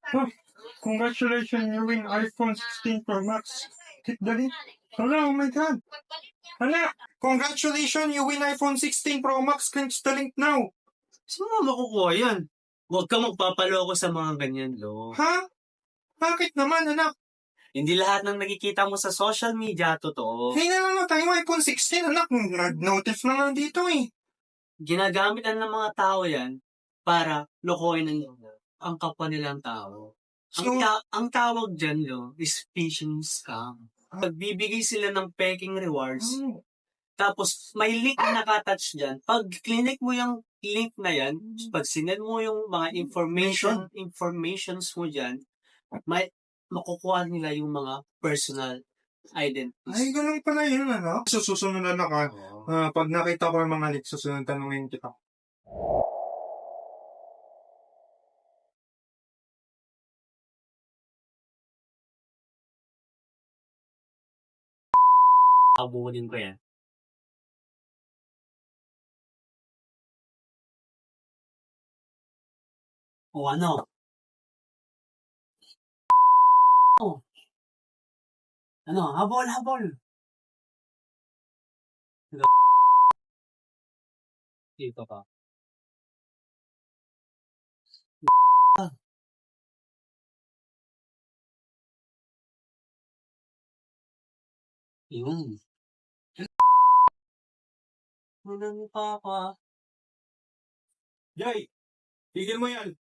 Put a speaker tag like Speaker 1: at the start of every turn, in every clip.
Speaker 1: Oh, congratulations, you win iPhone 16 Pro Max. Click the link. Hala, oh my God. Hala, congratulations, you win iPhone 16 Pro Max. Click the link now.
Speaker 2: Saan mo makukuha yan? Huwag ka magpapaloko sa mga ganyan, Lo.
Speaker 1: Ha? Bakit naman, anak?
Speaker 2: Hindi lahat ng nakikita mo sa social media totoo.
Speaker 1: Hey, na tayo iPhone 16, anak. Nag-notice na nga dito eh.
Speaker 2: Ginagamit ng mga tao yan para lokohin ang kapwa nilang tao. Ang tawag dyan, Lo, is phishing scam. Nagbibigay sila ng peking rewards. Tapos, may link na nakatouch dyan. Pag clinic mo yung link na yan, pag sinend mo yung mga informations mo dyan, may makukuha nila yung mga personal identities.
Speaker 1: Ay, ganun pala yun, ano? Susunod na ka. Pag nakita ko yung mga link, susunod tanongin kita.
Speaker 2: Abunin ko yan. O ano? Ano? Habol! Dito ka. Yun. Ano pa ako?
Speaker 1: Jay, tigil mo yan.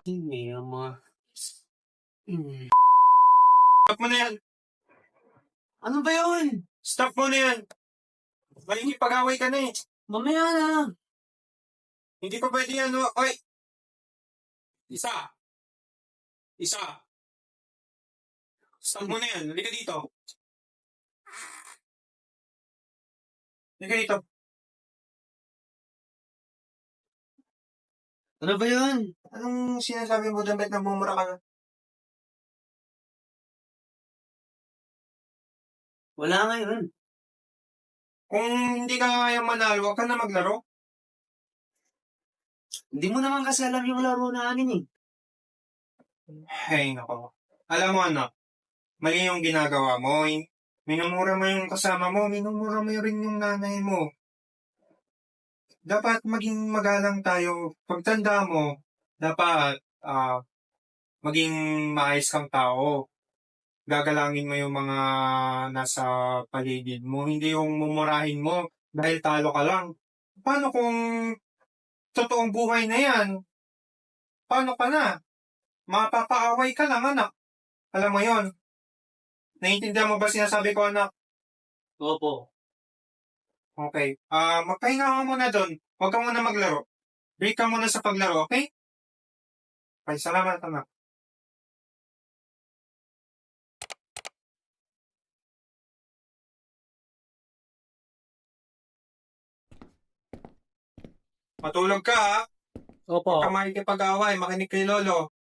Speaker 2: May mga...
Speaker 1: Stop mo na yan.
Speaker 2: Ano ba yun?
Speaker 1: Stop mo na yan. Makikipag-away ka na eh.
Speaker 2: Mamaya na.
Speaker 1: Hindi pa pwede yan. Oy! Isa. Stop mo na yan. Halika dito. Halika dito.
Speaker 2: Ano ba yun?
Speaker 1: Anong sinasabi mo dyan? Ba't nagmumura ka na?
Speaker 2: Wala nga yun.
Speaker 1: Kung hindi ka kaya manalo, huwag ka na maglaro.
Speaker 2: Hindi mo naman kasi alam yung laro namin eh.
Speaker 1: Ay, nako. Alam mo, anak, mali yung ginagawa mo. Minumura mo yung kasama mo, minumura mo rin yung nanay mo. Dapat maging magalang tayo. Pagtanda mo, dapat maging maayos kang tao. Gagalangin mo yung mga nasa paligid mo. Hindi yung mumurahin mo dahil talo ka lang. Paano kung totoong buhay na yan? Paano ka na? Mapapaaway ka lang, anak. Alam mo yon. Naiintindihan mo ba sinasabi ko, anak?
Speaker 2: Opo.
Speaker 1: Okay. Magpahinga ka muna doon. Huwag ka muna maglaro. Break ka muna sa paglaro, okay? Okay, salamat, anak. Matulog ka, ha?
Speaker 2: Opo.
Speaker 1: Huwag ka makikipag-away. Makinig kay Lolo.